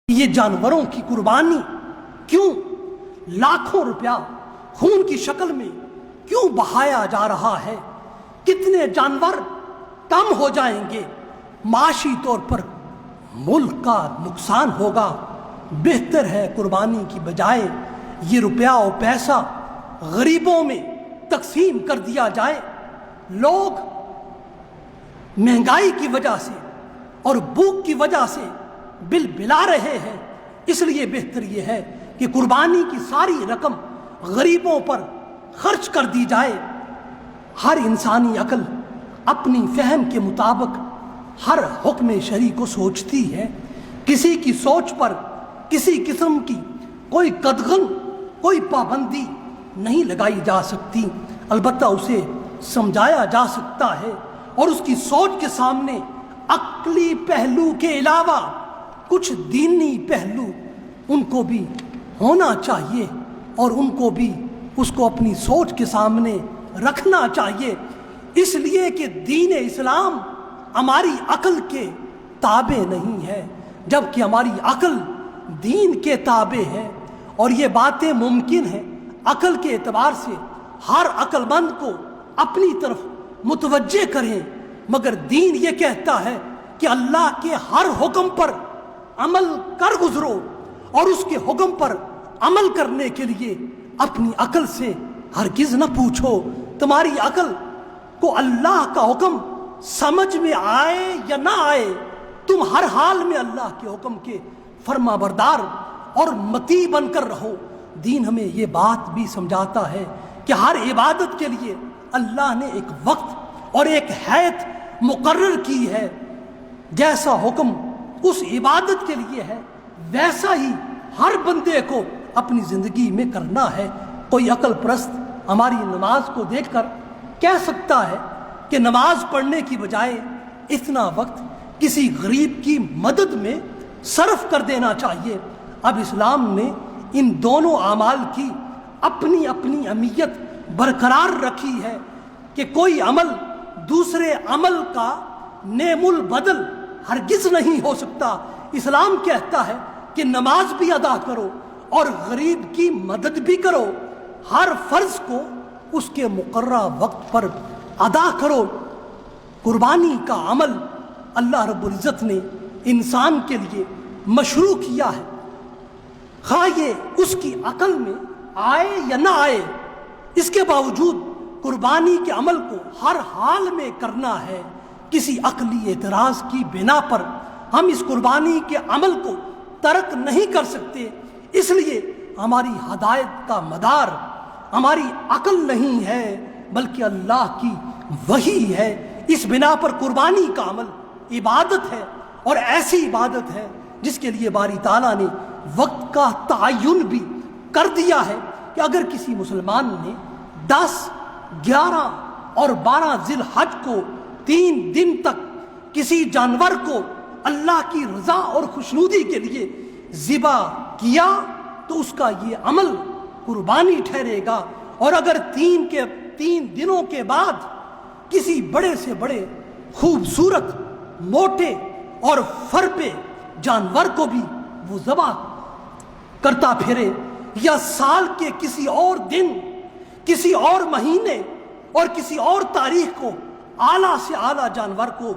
یہ جانوروں کی قربانی کیوں لاکھوں روپیہ خون کی شکل میں کیوں بہایا جا رہا ہے؟ کتنے جانور کم ہو جائیں گے؟ معاشی طور پر ملک کا نقصان ہوگا۔ بہتر ہے قربانی کی بجائے یہ روپیہ و پیسہ غریبوں میں تقسیم کر دیا جائے۔ لوگ مہنگائی کی وجہ سے اور بھوک کی وجہ سے بل بلا رہے ہیں، اس لیے بہتر یہ ہے کہ قربانی کی ساری رقم غریبوں پر خرچ کر دی جائے۔ ہر انسانی عقل اپنی فہم کے مطابق ہر حکم شرعی کو سوچتی ہے۔ کسی کی سوچ پر کسی قسم کی کوئی قدغن، کوئی پابندی نہیں لگائی جا سکتی، البتہ اسے سمجھایا جا سکتا ہے، اور اس کی سوچ کے سامنے عقلی پہلو کے علاوہ کچھ دینی پہلو ان کو بھی ہونا چاہیے، اور ان کو بھی اس کو اپنی سوچ کے سامنے رکھنا چاہیے، اس لیے کہ دین اسلام ہماری عقل کے تابع نہیں ہے، جبکہ ہماری عقل دین کے تابع ہے۔ اور یہ باتیں ممکن ہیں عقل کے اعتبار سے ہر عقل مند کو اپنی طرف متوجہ کریں، مگر دین یہ کہتا ہے کہ اللہ کے ہر حکم پر عمل کر گزرو، اور اس کے حکم پر عمل کرنے کے لیے اپنی عقل سے ہرگز نہ پوچھو تمہاری عقل کو اللہ کا حکم سمجھ میں آئے یا نہ آئے، تم ہر حال میں اللہ کے حکم کے فرما بردار اور مطیع بن کر رہو۔ دین ہمیں یہ بات بھی سمجھاتا ہے کہ ہر عبادت کے لیے اللہ نے ایک وقت اور ایک حیت مقرر کی ہے۔ جیسا حکم اس عبادت کے لیے ہے ویسا ہی ہر بندے کو اپنی زندگی میں کرنا ہے۔ کوئی عقل پرست ہماری نماز کو دیکھ کر کہہ سکتا ہے کہ نماز پڑھنے کی بجائے اتنا وقت کسی غریب کی مدد میں صرف کر دینا چاہیے۔ اب اسلام نے ان دونوں اعمال کی اپنی اپنی اہمیت برقرار رکھی ہے کہ کوئی عمل دوسرے عمل کا نعم البدل ہرگز نہیں ہو سکتا۔ اسلام کہتا ہے کہ نماز بھی ادا کرو اور غریب کی مدد بھی کرو، ہر فرض کو اس کے مقررہ وقت پر ادا کرو۔ قربانی کا عمل اللہ رب العزت نے انسان کے لیے مشروع کیا ہے، خواہ یہ اس کی عقل میں آئے یا نہ آئے، اس کے باوجود قربانی کے عمل کو ہر حال میں کرنا ہے۔ کسی عقلی اعتراض کی بنا پر ہم اس قربانی کے عمل کو ترک نہیں کر سکتے، اس لیے ہماری ہدایت کا مدار ہماری عقل نہیں ہے بلکہ اللہ کی وحی ہے۔ اس بنا پر قربانی کا عمل عبادت ہے، اور ایسی عبادت ہے جس کے لیے باری تعالیٰ نے وقت کا تعین بھی کر دیا ہے کہ اگر کسی مسلمان نے 10، 11 اور 12 ذی الحج کو 3 دن تک کسی جانور کو اللہ کی رضا اور خوشنودی کے لیے ذبح کیا تو اس کا یہ عمل قربانی ٹھہرے گا، اور اگر 3 دنوں کے بعد کسی بڑے سے بڑے خوبصورت، موٹے اور فربے جانور کو بھی وہ ذبح کرتا پھرے، یا سال کے کسی اور دن، کسی اور مہینے اور کسی اور تاریخ کو اعلیٰ سے اعلیٰ جانور کو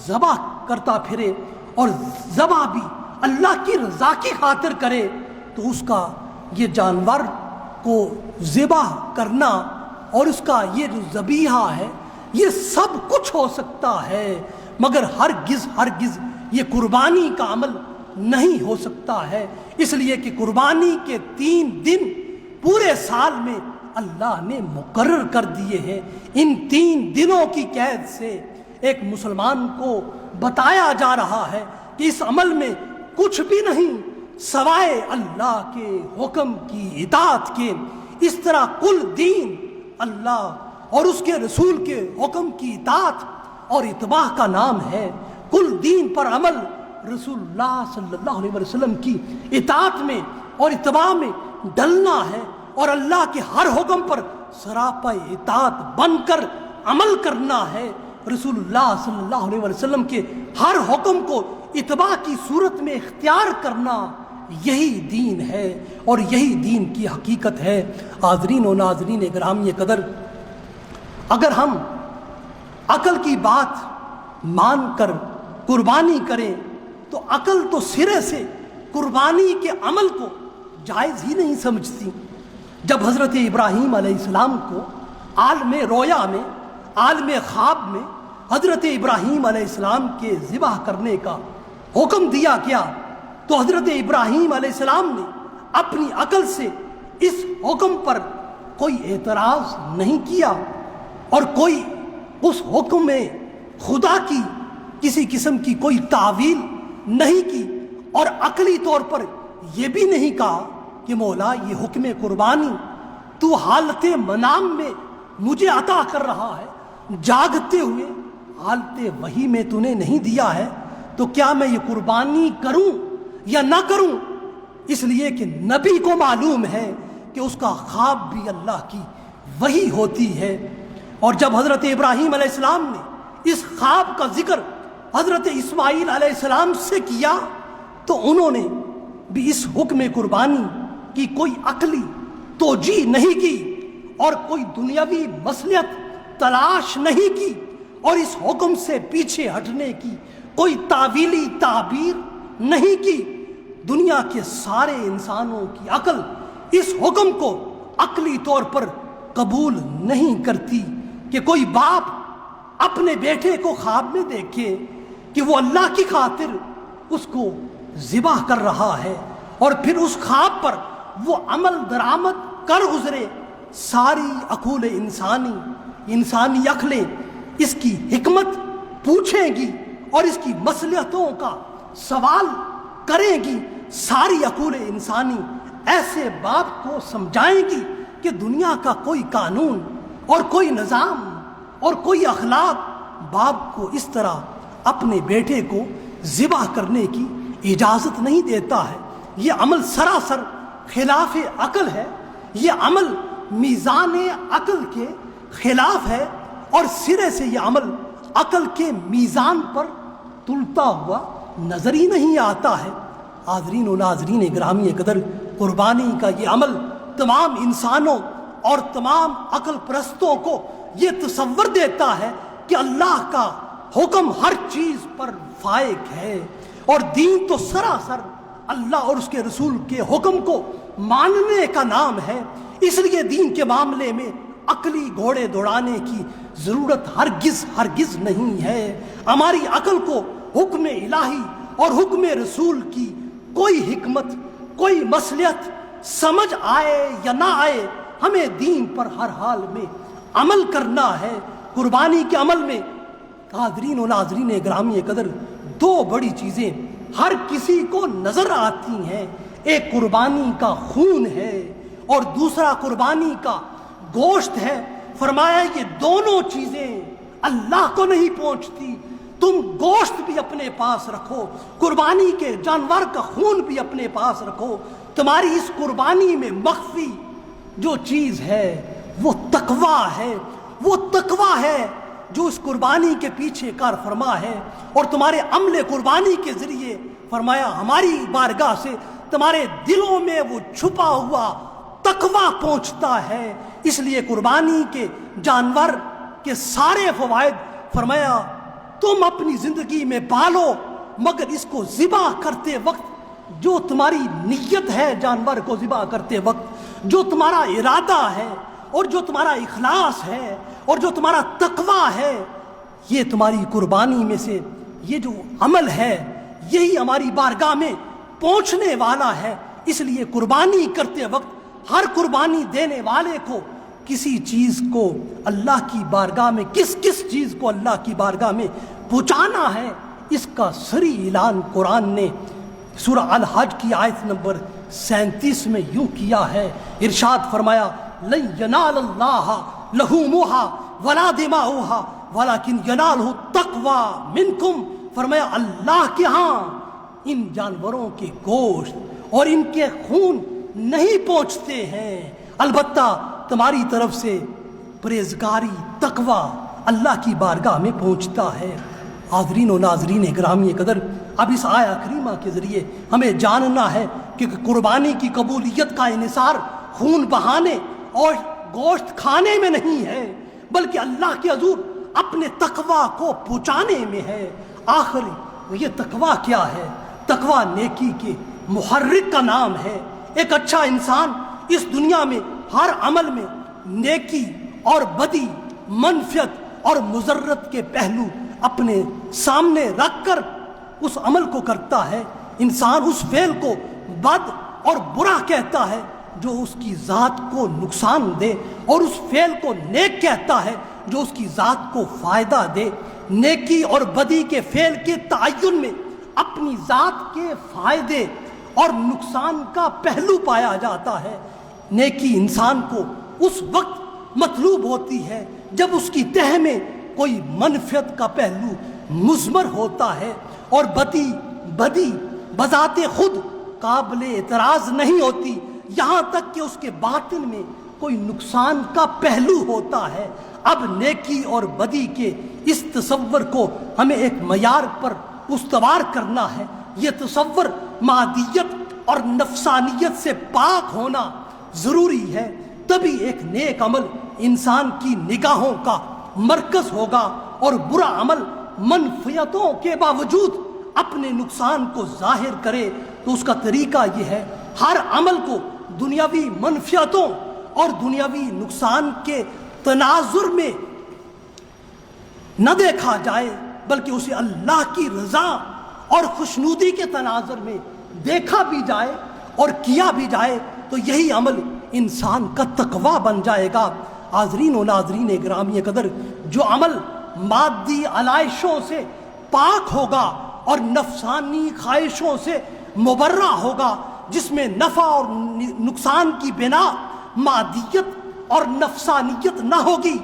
ذبح کرتا پھرے، اور ذبح بھی اللہ کی رضا کی خاطر کرے، تو اس کا یہ جانور کو ذبح کرنا اور اس کا یہ جو ذبیحہ ہے یہ سب کچھ ہو سکتا ہے، مگر ہرگز یہ قربانی کا عمل نہیں ہو سکتا ہے، اس لیے کہ قربانی کے 3 دن پورے سال میں اللہ نے مقرر کر دیے ہیں۔ ان 3 دنوں کی قید سے ایک مسلمان کو بتایا جا رہا ہے کہ اس عمل میں کچھ بھی نہیں سوائے اللہ کے حکم کی اطاعت کے۔ اس طرح کل دین اللہ اور اس کے رسول کے حکم کی اطاعت اور اتباع کا نام ہے۔ کل دین پر عمل رسول اللہ صلی اللہ علیہ وسلم کی اطاعت میں اور اتباع میں ڈلنا ہے، اور اللہ کے ہر حکم پر سراپا اطاعت بن کر عمل کرنا ہے۔ رسول اللہ صلی اللہ علیہ وسلم کے ہر حکم کو اتباع کی صورت میں اختیار کرنا یہی دین ہے اور یہی دین کی حقیقت ہے۔ حاضرین و ناظرین گرامی قدر، اگر ہم عقل کی بات مان کر قربانی کریں تو عقل تو سرے سے قربانی کے عمل کو جائز ہی نہیں سمجھتی۔ جب حضرت ابراہیم علیہ السلام کو عالم رویا میں، عالم خواب میں حضرت ابراہیم علیہ السلام کے ذبح کرنے کا حکم دیا گیا تو حضرت ابراہیم علیہ السلام نے اپنی عقل سے اس حکم پر کوئی اعتراض نہیں کیا اور کوئی اس حکم میں خدا کی کسی قسم کی کوئی تعویل نہیں کی، اور عقلی طور پر یہ بھی نہیں کہا کہ مولا یہ حکم قربانی تو حالت منام میں مجھے عطا کر رہا ہے، جاگتے ہوئے حالت وحی میں تو نے نہیں دیا ہے، تو کیا میں یہ قربانی کروں یا نہ کروں؟ اس لیے کہ نبی کو معلوم ہے کہ اس کا خواب بھی اللہ کی وحی ہوتی ہے۔ اور جب حضرت ابراہیم علیہ السلام نے اس خواب کا ذکر حضرت اسماعیل علیہ السلام سے کیا تو انہوں نے بھی اس حکم قربانی کی کوئی عقلی توجیہ نہیں کی اور کوئی دنیاوی مصلحت تلاش نہیں کی، اور اس حکم سے پیچھے ہٹنے کی کوئی تعویلی تعبیر نہیں کی۔ دنیا کے سارے انسانوں کی عقل اس حکم کو عقلی طور پر قبول نہیں کرتی کہ کوئی باپ اپنے بیٹے کو خواب میں دیکھے کہ وہ اللہ کی خاطر اس کو ذبح کر رہا ہے اور پھر اس خواب پر وہ عمل درآمد کر گزرے۔ ساری عقول انسانی عقلیں اس کی حکمت پوچھیں گی اور اس کی مصلحتوں کا سوال کریں گی۔ ساری عقول انسانی ایسے باپ کو سمجھائیں گی کہ دنیا کا کوئی قانون اور کوئی نظام اور کوئی اخلاق باپ کو اس طرح اپنے بیٹے کو ذبح کرنے کی اجازت نہیں دیتا ہے۔ یہ عمل سراسر خلاف عقل ہے، یہ عمل میزان عقل کے خلاف ہے اور سرے سے یہ عمل عقل کے میزان پر تلتا ہوا نظر ہی نہیں آتا ہے۔ حاضرین و ناظرین گرامی قدر، قربانی کا یہ عمل تمام انسانوں اور تمام عقل پرستوں کو یہ تصور دیتا ہے کہ اللہ کا حکم ہر چیز پر فائق ہے، اور دین تو سراسر اللہ اور اس کے رسول کے حکم کو ماننے کا نام ہے۔ اس لیے دین کے معاملے میں عقلی گھوڑے دوڑانے کی ضرورت ہرگز نہیں ہے۔ ہماری عقل کو حکم الہی اور حکم رسول کی کوئی حکمت، کوئی مصلحت سمجھ آئے یا نہ آئے، ہمیں دین پر ہر حال میں عمل کرنا ہے۔ قربانی کے عمل میں حاضرین و ناظرین گرامی قدر دو بڑی چیزیں ہر کسی کو نظر آتی ہیں، ایک قربانی کا خون ہے اور دوسرا قربانی کا گوشت ہے۔ فرمایا یہ دونوں چیزیں اللہ کو نہیں پہنچتی، تم گوشت بھی اپنے پاس رکھو، قربانی کے جانور کا خون بھی اپنے پاس رکھو۔ تمہاری اس قربانی میں مخفی جو چیز ہے وہ تقویٰ ہے، وہ تقویٰ ہے جو اس قربانی کے پیچھے کار فرما ہے، اور تمہارے عمل قربانی کے ذریعے فرمایا ہماری بارگاہ سے تمہارے دلوں میں وہ چھپا ہوا تقویٰ پہنچتا ہے۔ اس لیے قربانی کے جانور کے سارے فوائد فرمایا تم اپنی زندگی میں پالو، مگر اس کو ذبح کرتے وقت جو تمہاری نیت ہے، جانور کو ذبح کرتے وقت جو تمہارا ارادہ ہے اور جو تمہارا اخلاص ہے اور جو تمہارا تقویٰ ہے، یہ تمہاری قربانی میں سے یہ جو عمل ہے یہی ہماری بارگاہ میں پہنچنے والا ہے۔ اس لیے قربانی کرتے وقت ہر قربانی دینے والے کو کسی چیز کو اللہ کی بارگاہ میں کس چیز کو اللہ کی بارگاہ میں پہنچانا ہے، اس کا صریح اعلان قرآن نے سورہ الحج کی آیت نمبر 37 میں یوں کیا ہے۔ ارشاد فرمایا لن ینال اللہ لحومھا ولا دماؤھا ولکن ینالہ التقوی منکم۔ فرمایا اللہ کے ہاں ان جانوروں کے گوشت اور ان کے خون نہیں پہنچتے ہیں، البتہ تمہاری طرف سے پرہیزگاری تقویٰ اللہ کی بارگاہ میں پہنچتا ہے۔ حاضرین و ناظرین گرامی قدر، اب اس آیہ کریمہ کے ذریعے ہمیں جاننا ہے کہ قربانی کی قبولیت کا انحصار خون بہانے اور گوشت کھانے میں نہیں ہے، بلکہ اللہ کے حضور اپنے تقویٰ کو پہنچانے میں ہے۔ آخر یہ تقویٰ کیا ہے؟ تقویٰ نیکی کے محرک کا نام ہے۔ ایک اچھا انسان اس دنیا میں ہر عمل میں نیکی اور بدی، منفعت اور مضرت کے پہلو اپنے سامنے رکھ کر اس عمل کو کرتا ہے۔ انسان اس فعل کو بد اور برا کہتا ہے جو اس کی ذات کو نقصان دے، اور اس فعل کو نیک کہتا ہے جو اس کی ذات کو فائدہ دے۔ نیکی اور بدی کے فعل کے تعین میں اپنی ذات کے فائدے اور نقصان کا پہلو پایا جاتا ہے۔ نیکی انسان کو اس وقت مطلوب ہوتی ہے جب اس کی تہ میں کوئی منفعت کا پہلو مضمر ہوتا ہے، اور بدی بذات خود قابل اعتراض نہیں ہوتی یہاں تک کہ اس کے باطن میں کوئی نقصان کا پہلو ہوتا ہے۔ اب نیکی اور بدی کے اس تصور کو ہمیں ایک معیار پر استوار کرنا ہے۔ یہ تصور مادیت اور نفسانیت سے پاک ہونا ضروری ہے، تبھی ایک نیک عمل انسان کی نگاہوں کا مرکز ہوگا، اور برا عمل منفعتوں کے باوجود اپنے نقصان کو ظاہر کرے تو اس کا طریقہ یہ ہے، ہر عمل کو دنیاوی منفعتوں اور دنیاوی نقصان کے تناظر میں نہ دیکھا جائے، بلکہ اسے اللہ کی رضا اور خوشنودی کے تناظر میں دیکھا بھی جائے اور کیا بھی جائے، تو یہی عمل انسان کا تقویٰ بن جائے گا۔ حاضرین و ناظرین گرامی قدر، جو عمل مادی علائشوں سے پاک ہوگا اور نفسانی خواہشوں سے مبرہ ہوگا، جس میں نفع اور نقصان کی بنا مادیت اور نفسانیت نہ ہوگی،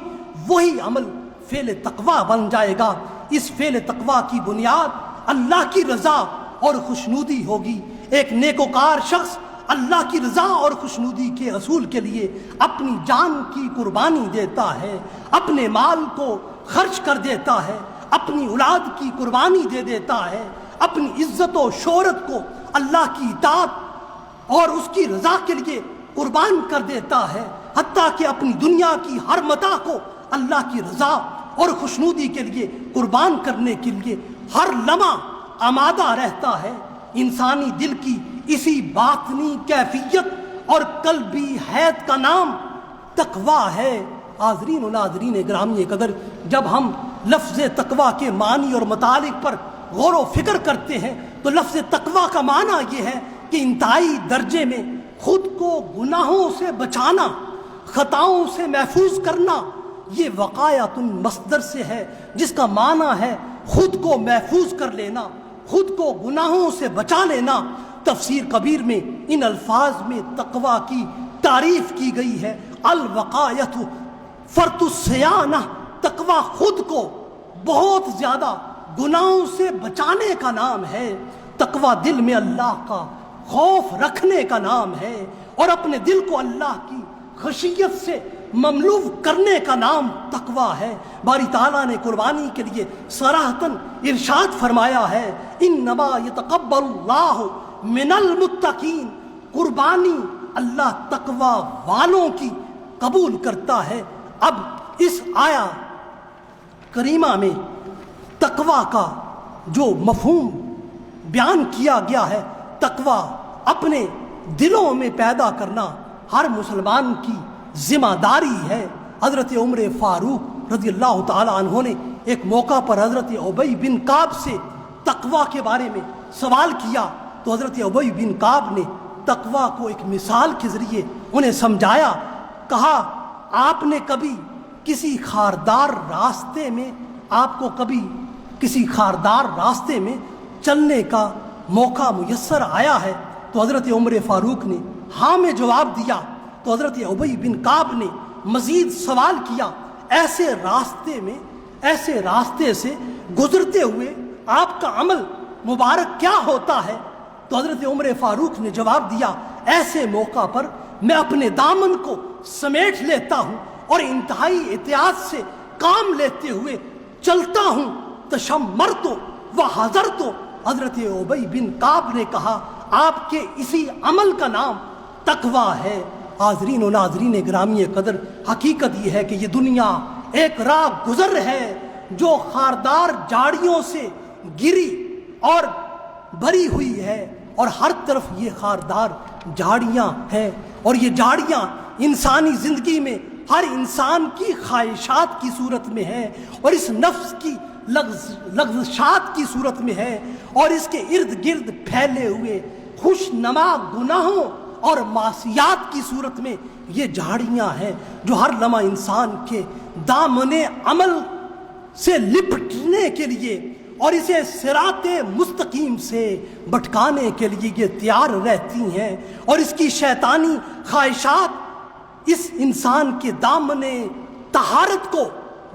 وہی عمل فعل تقویٰ بن جائے گا۔ اس فعل تقویٰ کی بنیاد اللہ کی رضا اور خوشنودی ہوگی۔ ایک نیکوکار شخص اللہ کی رضا اور خوشنودی کے اصول کے لیے اپنی جان کی قربانی دیتا ہے، اپنے مال کو خرچ کر دیتا ہے، اپنی اولاد کی قربانی دے دیتا ہے، اپنی عزت و شہرت کو اللہ کی اطاعت اور اس کی رضا کے لیے قربان کر دیتا ہے، حتیٰ کہ اپنی دنیا کی ہر متاع کو اللہ کی رضا اور خوشنودی کے لیے قربان کرنے کے لیے ہر لمحہ آمادہ رہتا ہے۔ انسانی دل کی اسی باطنی کیفیت اور قلبی حیت کا نام تقویٰ ہے۔ حاضرین و ناظرین گرامی قدر، جب ہم لفظ تقویٰ کے معنی اور متعلق پر غور و فکر کرتے ہیں تو لفظ تقویٰ کا معنی یہ ہے کہ انتہائی درجے میں خود کو گناہوں سے بچانا، خطاؤں سے محفوظ کرنا۔ یہ وقایت مصدر سے ہے جس کا معنی ہے خود کو محفوظ کر لینا، خود کو گناہوں سے بچا لینا۔ تفسیر کبیر میں ان الفاظ میں تقویٰ کی تعریف کی گئی ہے، الوقایت فرط الصیانہ، تقویٰ خود کو بہت زیادہ گناہوں سے بچانے کا نام ہے۔ تقویٰ دل میں اللہ کا خوف رکھنے کا نام ہے، اور اپنے دل کو اللہ کی خشیت سے مملو کرنے کا نام تقویٰ ہے۔ باری تعالیٰ نے قربانی کے لیے صراحتاً ارشاد فرمایا ہے، انما یتقبل اللہ من المتقین، قربانی اللہ تقویٰ والوں کی قبول کرتا ہے۔ اب اس آیا کریمہ میں تقویٰ کا جو مفہوم بیان کیا گیا ہے، تقویٰ اپنے دلوں میں پیدا کرنا ہر مسلمان کی ذمہ داری ہے۔ حضرت عمر فاروق رضی اللہ تعالی عنہ نے ایک موقع پر حضرت ابی بن کعب سے تقویٰ کے بارے میں سوال کیا، تو حضرت ابی بن کعب نے تقویٰ کو ایک مثال کے ذریعے انہیں سمجھایا۔ کہا، آپ نے کبھی کسی خاردار راستے میں چلنے کا موقع میسر آیا ہے؟ تو حضرت عمر فاروق نے ہاں میں جواب دیا۔ تو حضرت ابی بن کعب نے مزید سوال کیا، ایسے راستے سے گزرتے ہوئے آپ کا عمل مبارک کیا ہوتا ہے؟ تو حضرت عمر فاروق نے جواب دیا، ایسے موقع پر میں اپنے دامن کو سمیٹ لیتا ہوں اور انتہائی احتیاط سے کام لیتے ہوئے چلتا ہوں، تشمرت و حضرت. حضرت ابی بن کعب نے کہا آپ کے اسی عمل کا نام تقویٰ ہے. حاضرین و ناظرین گرامی قدر، حقیقت یہ ہے کہ یہ دنیا ایک راہ گزر ہے جو خاردار جھاڑیوں سے گری اور بھری ہوئی ہے، اور ہر طرف یہ خاردار جھاڑیاں ہیں، اور یہ جھاڑیاں انسانی زندگی میں ہر انسان کی خواہشات کی صورت میں ہے، اور اس نفس کی لغزشات کی صورت میں ہے، اور اس کے ارد گرد پھیلے ہوئے خوش نما گناہوں اور معصیات کی صورت میں یہ جھاڑیاں ہیں جو ہر لمحہ انسان کے دامن عمل سے لپٹنے کے لیے اور اسے صراط مستقیم سے بھٹکانے کے لیے یہ تیار رہتی ہیں، اور اس کی شیطانی خواہشات اس انسان کے دامن طہارت کو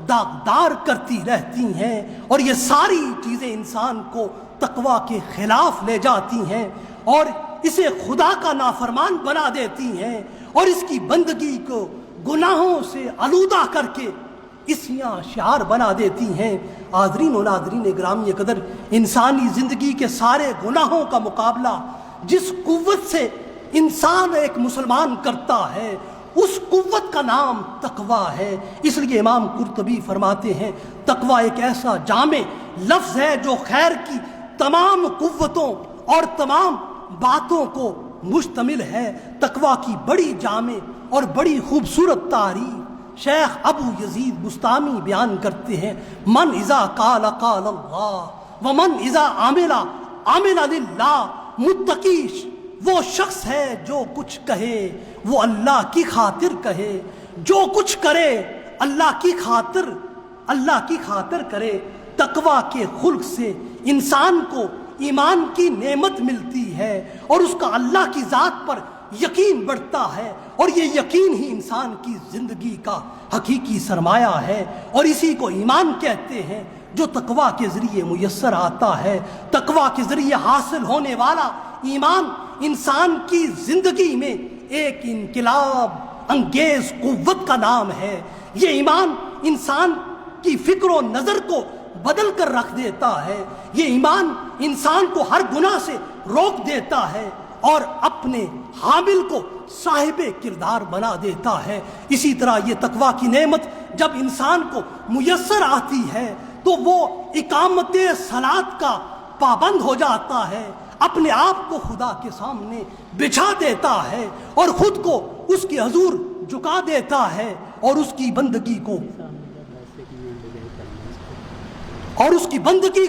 داغدار کرتی رہتی ہیں، اور یہ ساری چیزیں انسان کو تقویٰ کے خلاف لے جاتی ہیں اور اسے خدا کا نافرمان بنا دیتی ہیں، اور اس کی بندگی کو گناہوں سے آلودہ کر کے اسیاں شعار بنا دیتی ہیں۔ حاضرین و ناظرین گرامی قدر، انسانی زندگی کے سارے گناہوں کا مقابلہ جس قوت سے انسان ایک مسلمان کرتا ہے، اس قوت کا نام تقویٰ ہے۔ اس لیے امام قرطبی فرماتے ہیں تقویٰ ایک ایسا جامع لفظ ہے جو خیر کی تمام قوتوں اور تمام باتوں کو مشتمل ہے۔ تقویٰ کی بڑی جامع اور بڑی خوبصورت تعریف شیخ ابو یزید بستامی بیان کرتے ہیں، من اذا قال قال اللہ ومن اذا عمل عمل للہ۔ متقی وہ شخص ہے جو کچھ کہے وہ اللہ کی خاطر کہے، جو کچھ کرے اللہ کی خاطر کرے۔ تقویٰ کے خلق سے انسان کو ایمان کی نعمت ملتی ہے اور اس کا اللہ کی ذات پر یقین بڑھتا ہے، اور یہ یقین ہی انسان کی زندگی کا حقیقی سرمایہ ہے، اور اسی کو ایمان کہتے ہیں جو تقویٰ کے ذریعے میسر آتا ہے۔ تقویٰ کے ذریعے حاصل ہونے والا ایمان انسان کی زندگی میں ایک انقلاب انگیز قوت کا نام ہے۔ یہ ایمان انسان کی فکر و نظر کو بدل کر رکھ دیتا ہے، یہ ایمان انسان کو ہر گناہ سے روک دیتا ہے اور اپنے حامل کو صاحب کردار بنا دیتا ہے۔ اسی طرح یہ تقویٰ کی نعمت جب انسان کو میسر آتی ہے تو وہ اقامت صلاۃ کا پابند ہو جاتا ہے، اپنے آپ کو خدا کے سامنے بچھا دیتا ہے اور خود کو اس کے حضور جھکا دیتا ہے، اور اس کی بندگی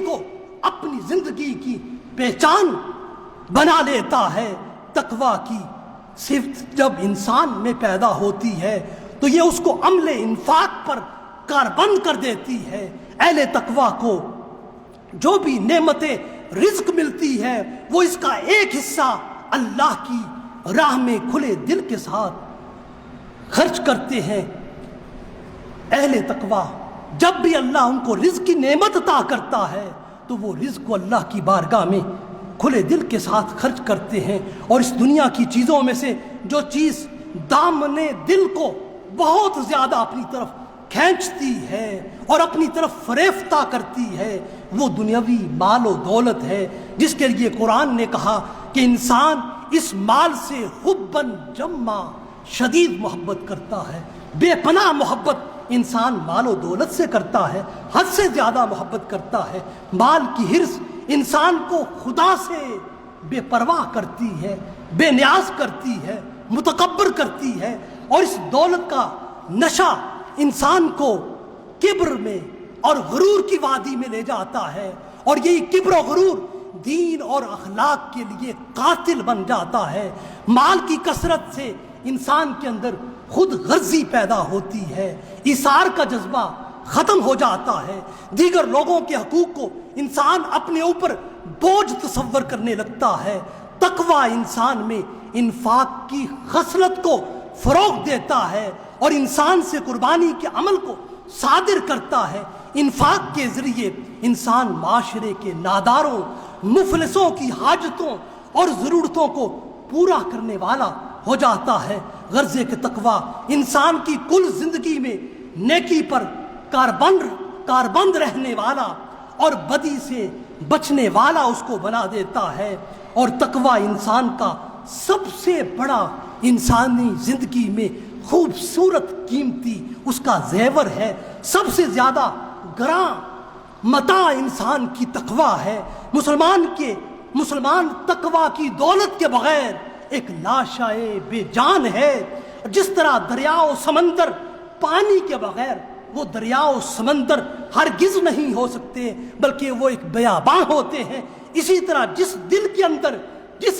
کو اپنی زندگی کی پہچان بنا لیتا ہے۔ تقویٰ کی صفت جب انسان میں پیدا ہوتی ہے تو یہ اس کو عمل انفاق پر کاربند کر دیتی ہے۔ اہل تقویٰ کو جو بھی نعمتیں رزق ملتی ہے وہ اس کا ایک حصہ اللہ کی راہ میں کھلے دل کے ساتھ خرچ کرتے ہیں۔ اہل تقویٰ جب بھی اللہ ان کو رزق کی نعمت عطا کرتا ہے تو وہ رزق کو اللہ کی بارگاہ میں کھلے دل کے ساتھ خرچ کرتے ہیں، اور اس دنیا کی چیزوں میں سے جو چیز دامن دل کو بہت زیادہ اپنی طرف کھینچتی ہے اور اپنی طرف فریفتہ کرتی ہے وہ دنیاوی مال و دولت ہے، جس کے لیے قرآن نے کہا کہ انسان اس مال سے حباً جما شدید محبت کرتا ہے۔ بے پناہ محبت انسان مال و دولت سے کرتا ہے، حد سے زیادہ محبت کرتا ہے۔ مال کی حرص انسان کو خدا سے بے پرواہ کرتی ہے، بے نیاز کرتی ہے، متکبر کرتی ہے، اور اس دولت کا نشہ انسان کو کبر میں اور غرور کی وادی میں لے جاتا ہے، اور یہی کبر و غرور دین اور اخلاق کے لیے قاتل بن جاتا ہے۔ مال کی کثرت سے انسان کے اندر خود غرضی پیدا ہوتی ہے، ایثار کا جذبہ ختم ہو جاتا ہے، دیگر لوگوں کے حقوق کو انسان اپنے اوپر بوجھ تصور کرنے لگتا ہے۔ تقویٰ انسان میں انفاق کی خصلت کو فروغ دیتا ہے اور انسان سے قربانی کے عمل کو صادر کرتا ہے۔ انفاق کے ذریعے انسان معاشرے کے ناداروں مفلسوں کی حاجتوں اور ضرورتوں کو پورا کرنے والا ہو جاتا ہے۔ غرضے کہ تقویٰ انسان کی کل زندگی میں نیکی پر کاربند رہنے والا اور بدی سے بچنے والا اس کو بنا دیتا ہے۔ اور تقوی انسان کا سب سے بڑا انسانی زندگی میں خوبصورت قیمتی اس کا زیور ہے، سب سے زیادہ گراں متاع انسان کی تقوی ہے۔ مسلمان تقوی کی دولت کے بغیر ایک لاشائے بے جان ہے۔ جس طرح دریا و سمندر پانی کے بغیر وہ دریا و سمندر ہرگز نہیں ہو سکتے بلکہ وہ ایک بیاباں ہوتے ہیں، اسی طرح جس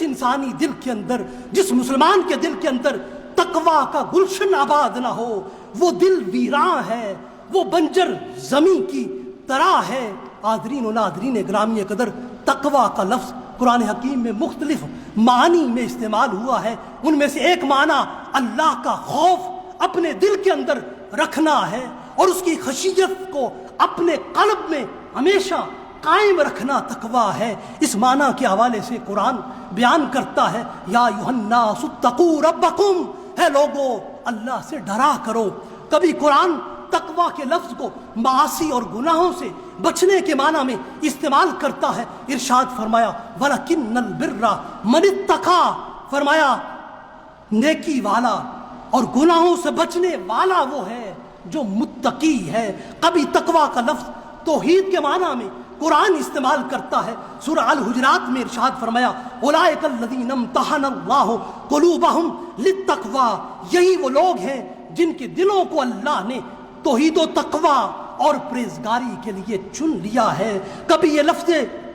انسانی دل کے اندر، جس مسلمان کے دل کے اندر تقوی کا گلشن آباد نہ ہو، وہ دل ویراں ہے، وہ بنجر زمین کی طرح ہے۔ حاضرین و ناظرین گرامی قدر، تقوی کا لفظ قرآن حکیم میں مختلف معنی میں استعمال ہوا ہے۔ ان میں سے ایک معنی اللہ کا خوف اپنے دل کے اندر رکھنا ہے اور اس کی خشیت کو اپنے قلب میں ہمیشہ قائم رکھنا تقوی ہے۔ اس معنی کے حوالے سے قرآن بیان کرتا ہے، یا ایھا الناس اتقوا ربکم، ہے لوگو اللہ سے ڈرا کرو۔ کبھی قرآن تقوی کے لفظ کو معاصی اور گناہوں سے بچنے کے معنی میں استعمال کرتا ہے۔ ارشاد فرمایا وَلَكِنَّ الْبِرَّ مَنِ اتَّقَىٰ، فرمایا نیکی والا اور گناہوں سے بچنے والا وہ ہے جو متقی ہے۔ کبھی تقوی کا لفظ توحید کے معنی میں قرآن استعمال کرتا ہے۔ سورہ الحجرات میں ارشاد فرمایا اولئک الذین امتحن اللہ قلوبہم للتقوی، یہی وہ لوگ ہیں جن کے دلوں کو اللہ نے توحید و تقوی اور پرہیزگاری کے لیے چن لیا ہے۔ کبھی یہ لفظ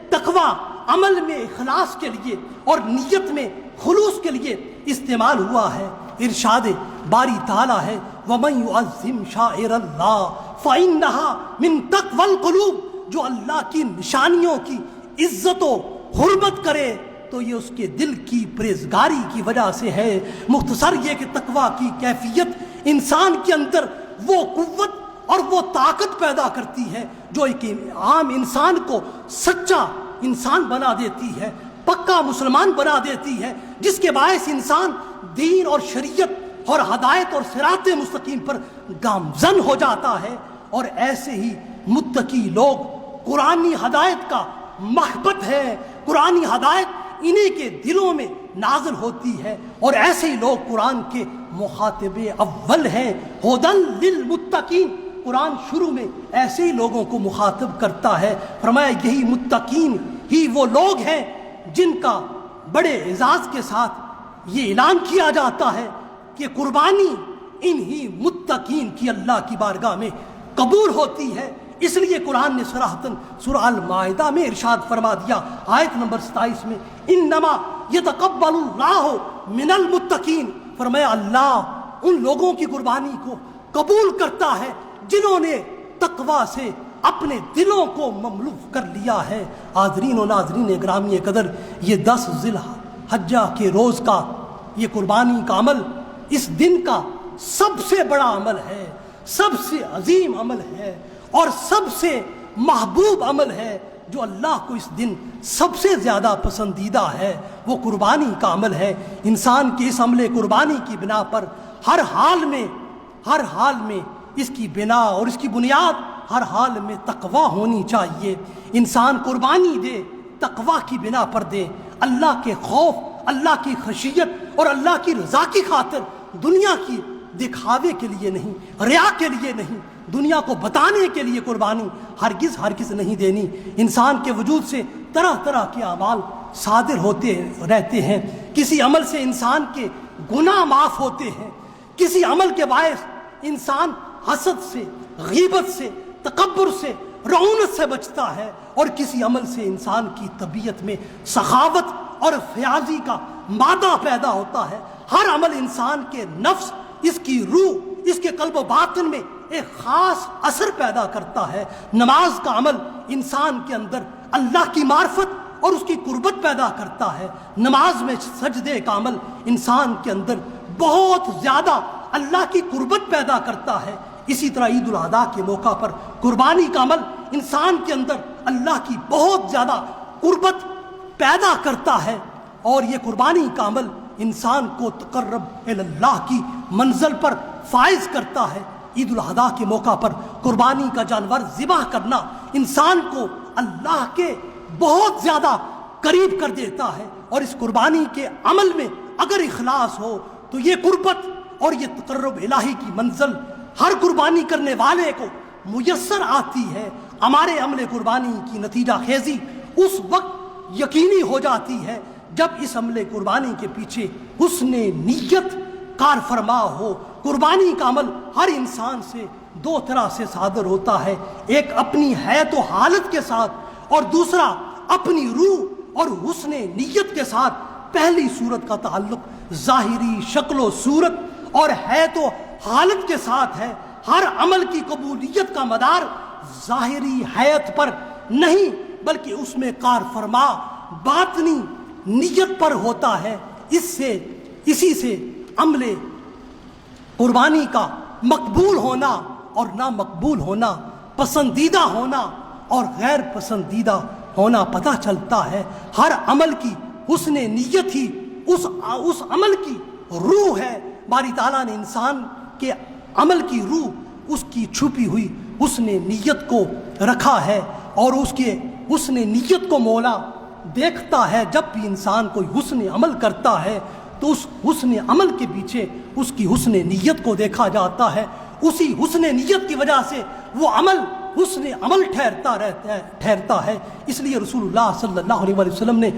تقوی عمل میں اخلاص کے لیے اور نیت میں خلوص کے لیے استعمال ہوا ہے۔ ارشاد باری تعالیٰ ہے وَمَن يُعَظِّمْ شَعَائِرَ اللَّهِ فَإِنَّهَا مِن تَقْوَى الْقُلُوبِ، جو اللہ کی نشانیوں کی عزت و حرمت کرے تو یہ اس کے دل کی پرہیزگاری کی وجہ سے ہے۔ مختصر یہ کہ تقوی کی کیفیت انسان کے اندر وہ قوت اور وہ طاقت پیدا کرتی ہے جو ایک عام انسان کو سچا انسان بنا دیتی ہے، پکا مسلمان بنا دیتی ہے، جس کے باعث انسان دین اور شریعت اور ہدایت اور صراط مستقیم پر گامزن ہو جاتا ہے۔ اور ایسے ہی متقی لوگ قرآنی ہدایت کا محبت ہے، قرآنی ہدایت انہی کے دلوں میں نازل ہوتی ہے، اور ایسے ہی لوگ قرآن کے مخاطب اول ہیں۔ ھدی للمتقین، قرآن شروع میں ایسے ہی لوگوں کو مخاطب کرتا ہے۔ فرمایا یہی متقین ہی وہ لوگ ہیں جن کا بڑے اعزاز کے ساتھ یہ اعلان کیا جاتا ہے کہ قربانی انہی متقین کی اللہ کی بارگاہ میں قبول ہوتی ہے۔ اس لیے قرآن نے صراحتاً سورہ المائدہ میں ارشاد فرما دیا آیت نمبر 27 میں انما یتقبل اللہ من المتقین، فرمایا اللہ ان لوگوں کی قربانی کو قبول کرتا ہے جنہوں نے تقوی سے اپنے دلوں کو مملو کر لیا ہے۔ حاضرین و ناظرین گرامی قدر، یہ 10 ذی الحجہ کے روز کا یہ قربانی کا عمل اس دن کا سب سے بڑا عمل ہے، سب سے عظیم عمل ہے اور سب سے محبوب عمل ہے جو اللہ کو اس دن سب سے زیادہ پسندیدہ ہے، وہ قربانی کا عمل ہے۔ انسان کے اس عمل قربانی کی بنا پر ہر حال میں اس کی بنا اور اس کی بنیاد ہر حال میں تقوی ہونی چاہیے۔ انسان قربانی دے تقوی کی بنا پر دے، اللہ کے خوف، اللہ کی خشیت اور اللہ کی رضا کی خاطر، دنیا کی دکھاوے کے لیے نہیں، ریا کے لیے نہیں، دنیا کو بتانے کے لیے قربانی ہرگز نہیں دینی۔ انسان کے وجود سے طرح طرح کے اعمال صادر ہوتے رہتے ہیں، کسی عمل سے انسان کے گناہ معاف ہوتے ہیں، کسی عمل کے باعث انسان حسد سے، غیبت سے، تکبر سے، رعونت سے بچتا ہے، اور کسی عمل سے انسان کی طبیعت میں سخاوت اور فیاضی کا مادہ پیدا ہوتا ہے۔ ہر عمل انسان کے نفس، اس کی روح، اس کے قلب و باطن میں ایک خاص اثر پیدا کرتا ہے۔ نماز کا عمل انسان کے اندر اللہ کی معرفت اور اس کی قربت پیدا کرتا ہے۔ نماز میں سجدے کا عمل انسان کے اندر بہت زیادہ اللہ کی قربت پیدا کرتا ہے۔ اسی طرح عید الاضحیٰ کے موقع پر قربانی کا عمل انسان کے اندر اللہ کی بہت زیادہ قربت پیدا کرتا ہے، اور یہ قربانی کا عمل انسان کو تقرب اللہ کی منزل پر فائز کرتا ہے۔ عید الاضحیٰ کے موقع پر قربانی کا جانور ذبح کرنا انسان کو اللہ کے بہت زیادہ قریب کر دیتا ہے۔ اور اس قربانی کے عمل میں اگر اخلاص ہو تو یہ قربت اور یہ تقرب الہی کی منزل ہر قربانی کرنے والے کو میسر آتی ہے۔ ہمارے عمل قربانی کی نتیجہ خیزی اس وقت یقینی ہو جاتی ہے جب اس عمل قربانی کے پیچھے حسن نیت کار فرما ہو۔ قربانی کا عمل ہر انسان سے دو طرح سے صادر ہوتا ہے، ایک اپنی حیت و حالت کے ساتھ اور دوسرا اپنی روح اور حسن نیت کے ساتھ۔ پہلی صورت کا تعلق ظاہری شکل و صورت اور حیت و حالت کے ساتھ ہے۔ ہر عمل کی قبولیت کا مدار ظاہری حیت پر نہیں بلکہ اس میں کار فرما باطنی نیت پر ہوتا ہے۔ اسی سے عمل قربانی کا مقبول ہونا اور نہ مقبول ہونا، پسندیدہ ہونا اور غیر پسندیدہ ہونا پتہ چلتا ہے۔ ہر عمل کی حسن نیت ہی اس عمل کی روح ہے۔ باری تعالیٰ نے انسان کے عمل کی روح، اس کی چھپی ہوئی حسن نیت کو رکھا ہے، اور اس کے حسن نیت کو مولا دیکھتا ہے۔ جب بھی انسان کوئی حسن عمل کرتا ہے تو اس حسن عمل کے پیچھے اس کی حسن نیت کو دیکھا جاتا ہے۔ اسی حسن نیت کی وجہ سے وہ عمل حسن عمل ٹھہرتا ہے۔ اس لیے رسول اللہ صلی اللہ علیہ وسلم نے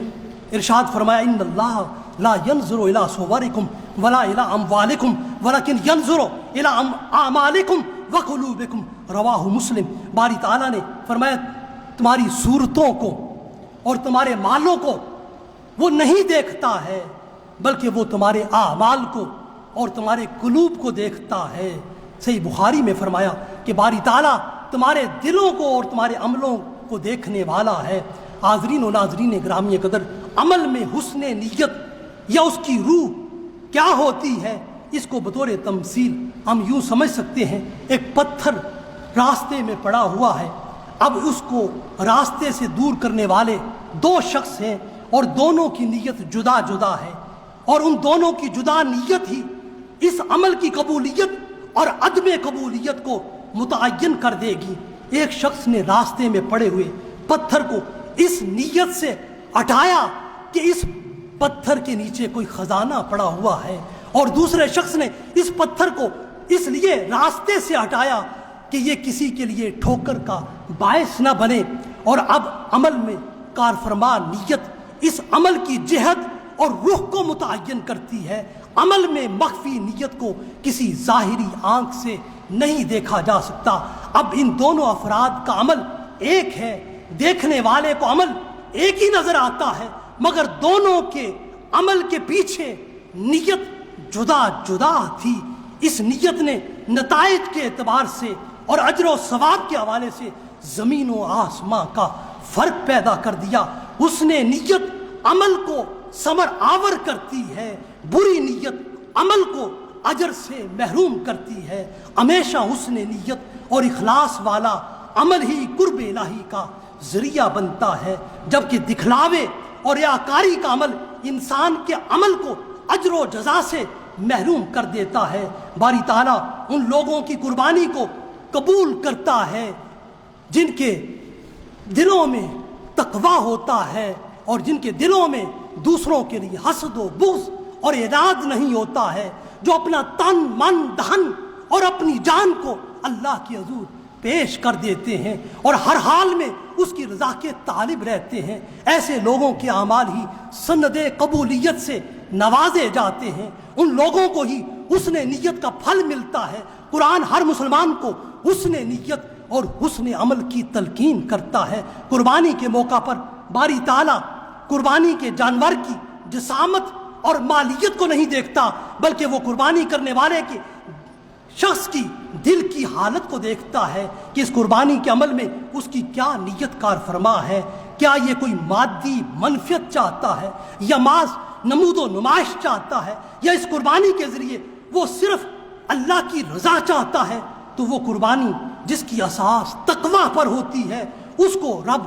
ارشاد فرمایا، ان اللہ لا ينظر الى صورکم ولا الى اموالکم ولکن ينظر الى اعمالکم وقلوبکم، رواہ مسلم۔ باری تعالیٰ نے فرمایا تمہاری صورتوں کو اور تمہارے مالوں کو وہ نہیں دیکھتا ہے بلکہ وہ تمہارے اعمال کو اور تمہارے قلوب کو دیکھتا ہے۔ صحیح بخاری میں فرمایا کہ باری تعالیٰ تمہارے دلوں کو اور تمہارے عملوں کو دیکھنے والا ہے۔ حاضرین و ناظرین گرامی قدر، عمل میں حسن نیت یا اس کی روح کیا ہوتی ہے، اس کو بطور تمثیل ہم یوں سمجھ سکتے ہیں، ایک پتھر راستے میں پڑا ہوا ہے، اب اس کو راستے سے دور کرنے والے دو شخص ہیں اور دونوں کی نیت جدا جدا ہے، اور ان دونوں کی جدا نیت ہی اس عمل کی قبولیت اور عدم قبولیت کو متعین کر دے گی۔ ایک شخص نے راستے میں پڑے ہوئے پتھر کو اس نیت سے ہٹایا کہ اس پتھر کے نیچے کوئی خزانہ پڑا ہوا ہے، اور دوسرے شخص نے اس پتھر کو اس لیے راستے سے ہٹایا کہ یہ کسی کے لیے ٹھوکر کا باعث نہ بنے۔ اور اب عمل میں کارفرما نیت اس عمل کی جہت اور رخ کو متعین کرتی ہے۔ عمل میں مخفی نیت کو کسی ظاہری آنکھ سے نہیں دیکھا جا سکتا۔ اب ان دونوں افراد کا عمل ایک ہے، دیکھنے والے کو عمل ایک ہی نظر آتا ہے، مگر دونوں کے عمل کے پیچھے نیت جدا جدا تھی۔ اس نیت نے نتائج کے اعتبار سے اور اجر و ثواب کے حوالے سے زمین و آسمان کا فرق پیدا کر دیا۔ حسن نیت عمل کو ثمر آور کرتی ہے، بری نیت عمل کو اجر سے محروم کرتی ہے۔ ہمیشہ حسن نیت اور اخلاص والا عمل ہی قرب الہی کا ذریعہ بنتا ہے، جبکہ دکھلاوے اور ریاکاری کا عمل انسان کے عمل کو اجر و جزا سے محروم کر دیتا ہے۔ باری تعالیٰ ان لوگوں کی قربانی کو قبول کرتا ہے جن کے دلوں میں تقویٰ ہوتا ہے اور جن کے دلوں میں دوسروں کے لیے حسد و بغض اور عناد نہیں ہوتا ہے، جو اپنا تن من دہن اور اپنی جان کو اللہ کی حضور پیش کر دیتے ہیں اور ہر حال میں اس کی رضا کے طالب رہتے ہیں۔ ایسے لوگوں کے اعمال ہی سند قبولیت سے نوازے جاتے ہیں، ان لوگوں کو ہی حسن نیت کا پھل ملتا ہے۔ قرآن ہر مسلمان کو حسن نیت اور حسن عمل کی تلقین کرتا ہے۔ قربانی کے موقع پر باری تعالیٰ قربانی کے جانور کی جسامت اور مالیت کو نہیں دیکھتا، بلکہ وہ قربانی کرنے والے کے شخص کی دل کی حالت کو دیکھتا ہے کہ اس قربانی کے عمل میں اس کی کیا نیت کار فرما ہے۔ کیا یہ کوئی مادی منفعت چاہتا ہے یا محض نمود و نمائش چاہتا ہے، یا اس قربانی کے ذریعے وہ صرف اللہ کی رضا چاہتا ہے؟ تو وہ قربانی جس کی اساس تقویٰ پر ہوتی ہے اس کو رب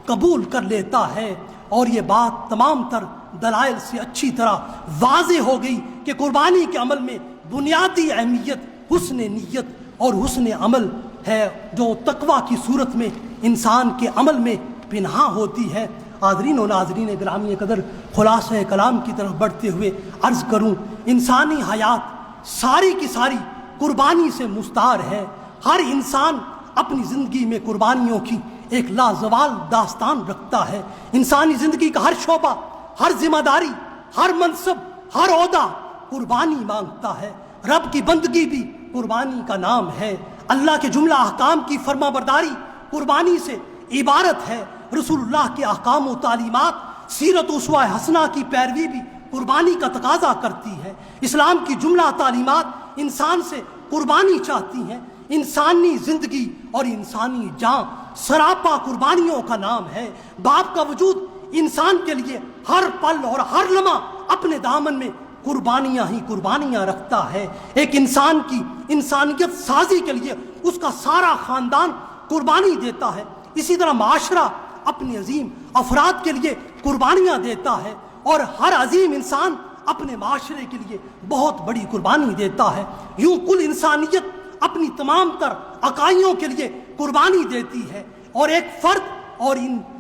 قبول کر لیتا ہے۔ اور یہ بات تمام تر دلائل سے اچھی طرح واضح ہو گئی کہ قربانی کے عمل میں بنیادی اہمیت حسن نیت اور حسن عمل ہے، جو تقویٰ کی صورت میں انسان کے عمل میں پنہاں ہوتی ہے۔ حاضرین و ناظرین گرامی قدر، خلاصہ کلام کی طرف بڑھتے ہوئے عرض کروں، انسانی حیات ساری کی ساری قربانی سے مستعار ہے۔ ہر انسان اپنی زندگی میں قربانیوں کی ایک لازوال داستان رکھتا ہے۔ انسانی زندگی کا ہر شعبہ، ہر ذمہ داری، ہر منصب، ہر عہدہ قربانی مانگتا ہے۔ رب کی بندگی بھی قربانی کا نام ہے۔ اللہ کے جملہ احکام کی فرما برداری قربانی سے عبارت ہے۔ رسول اللہ کے احکام و تعلیمات، سیرت اسوہ حسنہ کی پیروی بھی قربانی کا تقاضا کرتی ہے۔ اسلام کی جملہ تعلیمات انسان سے قربانی چاہتی ہیں۔ انسانی زندگی اور انسانی جان سراپا قربانیوں کا نام ہے۔ باپ کا وجود انسان کے لیے ہر پل اور ہر لمحہ اپنے دامن میں قربانیاں ہی قربانیاں رکھتا ہے۔ ایک انسان کی انسانیت سازی کے لیے اس کا سارا خاندان قربانی دیتا ہے۔ اسی طرح معاشرہ اپنے عظیم افراد کے لیے قربانیاں دیتا ہے، اور ہر عظیم انسان اپنے معاشرے کے لیے بہت بڑی قربانی دیتا ہے۔ یوں کل انسانیت اپنی تمام تر اکائیوں کے لیے قربانی دیتی ہے، اور ایک فرد اور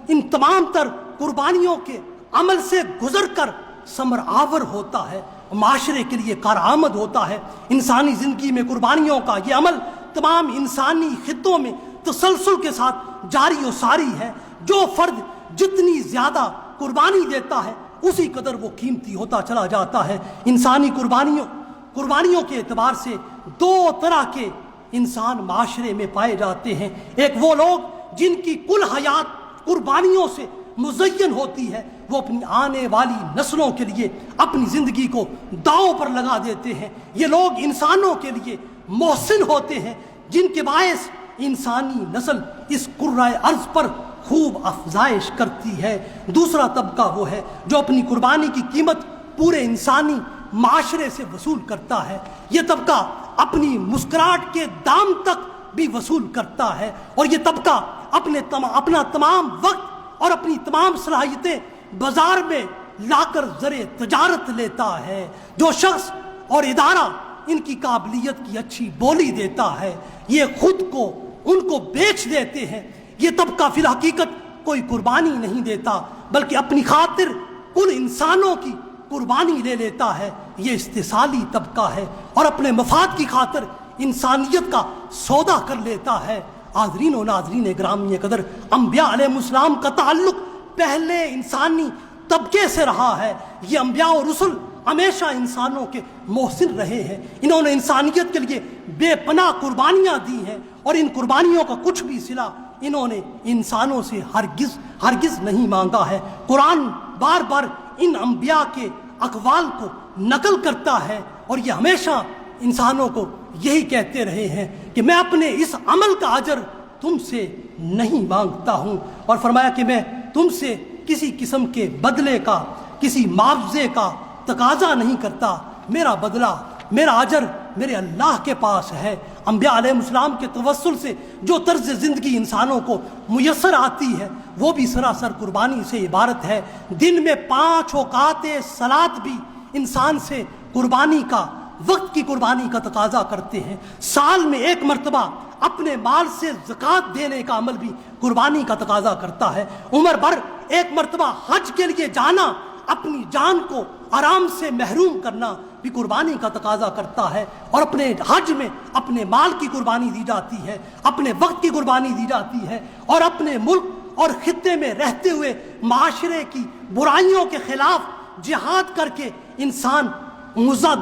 ان تمام تر قربانیوں کے عمل سے گزر کر ثمر آور ہوتا ہے، معاشرے کے لیے کارآمد ہوتا ہے۔ انسانی زندگی میں قربانیوں کا یہ عمل تمام انسانی خطوں میں تسلسل کے ساتھ جاری و ساری ہے۔ جو فرد جتنی زیادہ قربانی دیتا ہے اسی قدر وہ قیمتی ہوتا چلا جاتا ہے۔ انسانی قربانیوں کے اعتبار سے دو طرح کے انسان معاشرے میں پائے جاتے ہیں۔ ایک وہ لوگ جن کی کل حیات قربانیوں سے مزین ہوتی ہے، وہ اپنی آنے والی نسلوں کے لیے اپنی زندگی کو داؤ پر لگا دیتے ہیں۔ یہ لوگ انسانوں کے لیے محسن ہوتے ہیں، جن کے باعث انسانی نسل اس کرۂ ارض پر خوب افزائش کرتی ہے۔ دوسرا طبقہ وہ ہے جو اپنی قربانی کی قیمت پورے انسانی معاشرے سے وصول کرتا ہے۔ یہ طبقہ اپنی مسکراہٹ کے دام تک بھی وصول کرتا ہے، اور یہ طبقہ اپنا تمام وقت اور اپنی تمام صلاحیتیں بازار میں لا کر زرِ تجارت لیتا ہے۔ جو شخص اور ادارہ ان کی قابلیت کی اچھی بولی دیتا ہے، یہ خود کو ان کو بیچ دیتے ہیں۔ یہ طبقہ فی الحقیقت کوئی قربانی نہیں دیتا، بلکہ اپنی خاطر کل انسانوں کی قربانی لے لیتا ہے۔ یہ استحصالی طبقہ ہے اور اپنے مفاد کی خاطر انسانیت کا سودا کر لیتا ہے۔ حاضرین و ناظرین گرامی قدر، انبیاء علیہ السلام کا تعلق پہلے انسانی طبقے سے رہا ہے۔ یہ انبیاء و رسل ہمیشہ انسانوں کے محسن رہے ہیں۔ انہوں نے انسانیت کے لیے بے پناہ قربانیاں دی ہیں، اور ان قربانیوں کا کچھ بھی صلہ انہوں نے انسانوں سے ہرگز نہیں مانگا ہے۔ قرآن بار بار ان انبیاء کے اقوال کو نقل کرتا ہے، اور یہ ہمیشہ انسانوں کو یہی کہتے رہے ہیں کہ میں اپنے اس عمل کا اجر تم سے نہیں مانگتا ہوں، اور فرمایا کہ میں تم سے کسی قسم کے بدلے کا، کسی معاوضے کا تقاضا نہیں کرتا۔ میرا بدلہ، میرا اجر میرے اللہ کے پاس ہے۔ انبیاء علیہ السلام کے توسل سے جو طرز زندگی انسانوں کو میسر آتی ہے وہ بھی سراسر قربانی سے عبارت ہے۔ دن میں 5 اوقات صلاۃ بھی انسان سے قربانی کا، وقت کی قربانی کا تقاضا کرتے ہیں۔ سال میں 1 مرتبہ اپنے مال سے زکوٰۃ دینے کا عمل بھی قربانی کا تقاضا کرتا ہے۔ عمر بھر 1 مرتبہ حج کے لیے جانا، اپنی جان کو آرام سے محروم کرنا بھی قربانی کا تقاضا کرتا ہے، اور اپنے حج میں اپنے مال کی قربانی دی جاتی ہے، اپنے وقت کی قربانی دی جاتی ہے، اور اپنے ملک اور خطے میں رہتے ہوئے معاشرے کی برائیوں کے خلاف جہاد کر کے انسان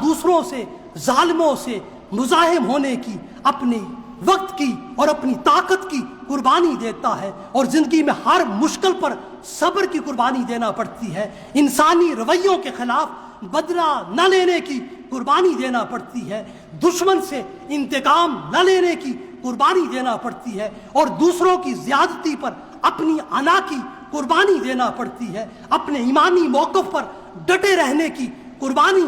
دوسروں سے، ظالموں سے مزاحم ہونے کی، اپنی وقت کی اور اپنی طاقت کی قربانی دیتا ہے، اور زندگی میں ہر مشکل پر صبر کی قربانی دینا پڑتی ہے۔ انسانی رویوں کے خلاف بدلہ نہ لینے کی قربانی دینا پڑتی ہے، دشمن سے انتقام نہ لینے کی قربانی دینا پڑتی ہے، اور دوسروں کی زیادتی پر اپنی انا کی قربانی دینا پڑتی ہے، اپنے ایمانی موقف پر ڈٹے رہنے کی قربانی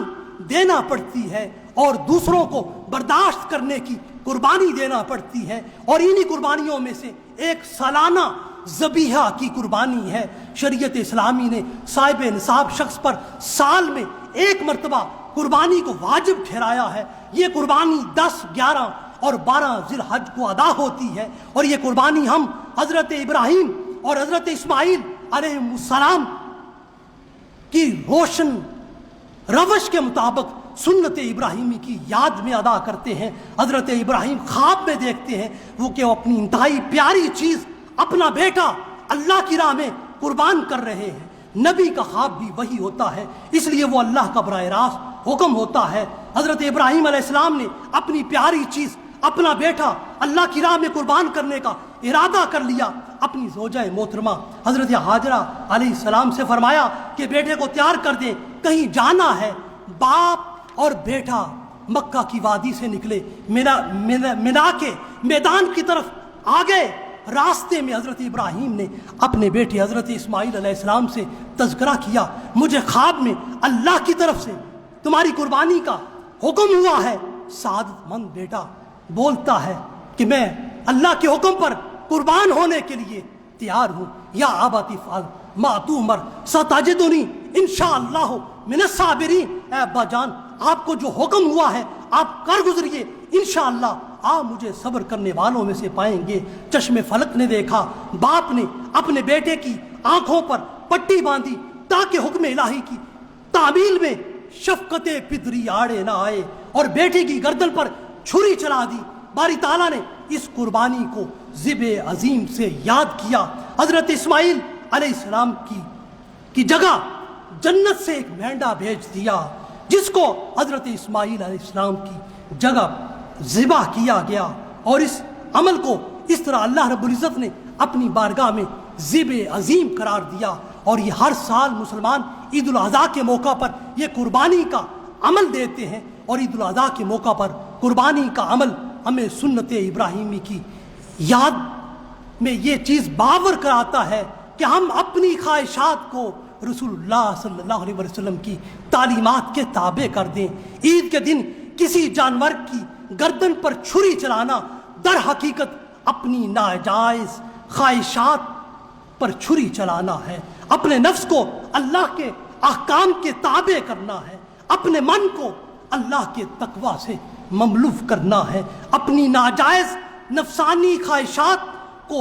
دینا پڑتی ہے، اور دوسروں کو برداشت کرنے کی قربانی دینا پڑتی ہے۔ اور انہی قربانیوں میں سے ایک سالانہ ذبیحہ کی قربانی ہے۔ شریعت اسلامی نے صاحب نصاب شخص پر سال میں 1 مرتبہ قربانی کو واجب ٹھہرایا ہے۔ یہ قربانی 10، 11 اور 12 ذی الحج کو ادا ہوتی ہے، اور یہ قربانی ہم حضرت ابراہیم اور حضرت اسماعیل علیہ السلام کی روشن روش کے مطابق سنت ابراہیمی کی یاد میں ادا کرتے ہیں۔ حضرت ابراہیم خواب میں دیکھتے ہیں وہ کہ وہ اپنی انتہائی پیاری چیز اپنا بیٹا اللہ کی راہ میں قربان کر رہے ہیں۔ نبی کا خواب بھی وہی ہوتا ہے، اس لیے وہ اللہ کا براہ راست حکم ہوتا ہے۔ حضرت ابراہیم علیہ السلام نے اپنی پیاری چیز اپنا بیٹا اللہ کی راہ میں قربان کرنے کا ارادہ کر لیا۔ اپنی زوجہ محترمہ حضرت ہاجرہ علیہ السلام سے فرمایا کہ بیٹے کو تیار کر دیں، کہیں جانا ہے۔ باپ اور بیٹا مکہ کی وادی سے نکلے، منا کے میدان کی طرف آ گئے۔ راستے میں حضرت ابراہیم نے اپنے بیٹے حضرت اسماعیل علیہ السلام سے تذکرہ کیا، مجھے خواب میں اللہ کی طرف سے تمہاری قربانی کا حکم ہوا ہے۔ سعادت مند بیٹا بولتا ہے کہ میں اللہ کے حکم پر قربان ہونے کے لیے تیار ہوں۔ یا ابت افعل ما تؤمر ستجدنی انشاءاللہ من الصابرین۔ اے ابا جان، آپ کو جو حکم ہوا ہے آپ کر گزریے، انشاءاللہ آپ مجھے صبر کرنے والوں میں سے پائیں گے۔ چشم فلک نے دیکھا، باپ نے اپنے بیٹے کی آنکھوں پر پٹی باندھی تاکہ حکم الہی کی تعمیل میں شفقت پدری آڑے نہ آئے، اور بیٹے کی گردن پر چھری چلا دی۔ باری تعالیٰ نے اس قربانی کو ذبح عظیم سے یاد کیا۔ حضرت اسماعیل علیہ السلام کی جگہ جنت سے ایک مینڈا بھیج دیا، جس کو حضرت اسماعیل علیہ السلام کی جگہ ذبح کیا گیا، اور اس عمل کو اس طرح اللہ رب العزت نے اپنی بارگاہ میں ذبح عظیم قرار دیا۔ اور یہ ہر سال مسلمان عید الاضحیٰ کے موقع پر یہ قربانی کا عمل دیتے ہیں، اور عید الاضحیٰ کے موقع پر قربانی کا عمل ہمیں سنت ابراہیمی کی یاد میں یہ چیز باور کراتا ہے کہ ہم اپنی خواہشات کو رسول اللہ صلی اللہ علیہ وسلم کی تعلیمات کے تابع کر دیں۔ عید کے دن کسی جانور کی گردن پر چھری چلانا در حقیقت اپنی ناجائز خواہشات پر چھری چلانا ہے، اپنے نفس کو اللہ کے احکام کے تابع کرنا ہے، اپنے من کو اللہ کے تقوی سے مملوف کرنا ہے، اپنی ناجائز نفسانی خواہشات کو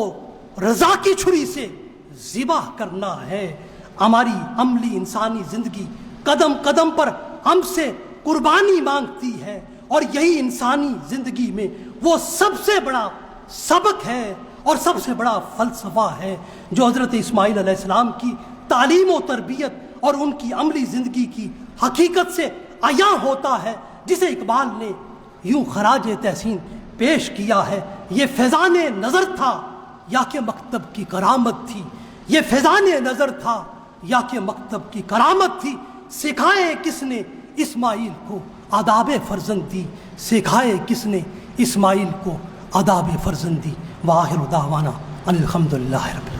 رضا کی چھری سے ذبح کرنا ہے۔ ہماری عملی انسانی زندگی قدم قدم پر ہم سے قربانی مانگتی ہے، اور یہی انسانی زندگی میں وہ سب سے بڑا سبق ہے اور سب سے بڑا فلسفہ ہے جو حضرت اسماعیل علیہ السلام کی تعلیم و تربیت اور ان کی عملی زندگی کی حقیقت سے عیاں ہوتا ہے، جسے اقبال نے یوں خراج تحسین پیش کیا ہے: یہ فیضان نظر تھا یا کہ مکتب کی کرامت تھی، یہ فیضان نظر تھا یا کہ مکتب کی کرامت تھی، سکھائے کس نے اسماعیل کو آداب فرزندی، سکھائے کس نے اسماعیل کو آداب فرزندی۔ وآخر دعوانا الحمدللہ رب العالمین۔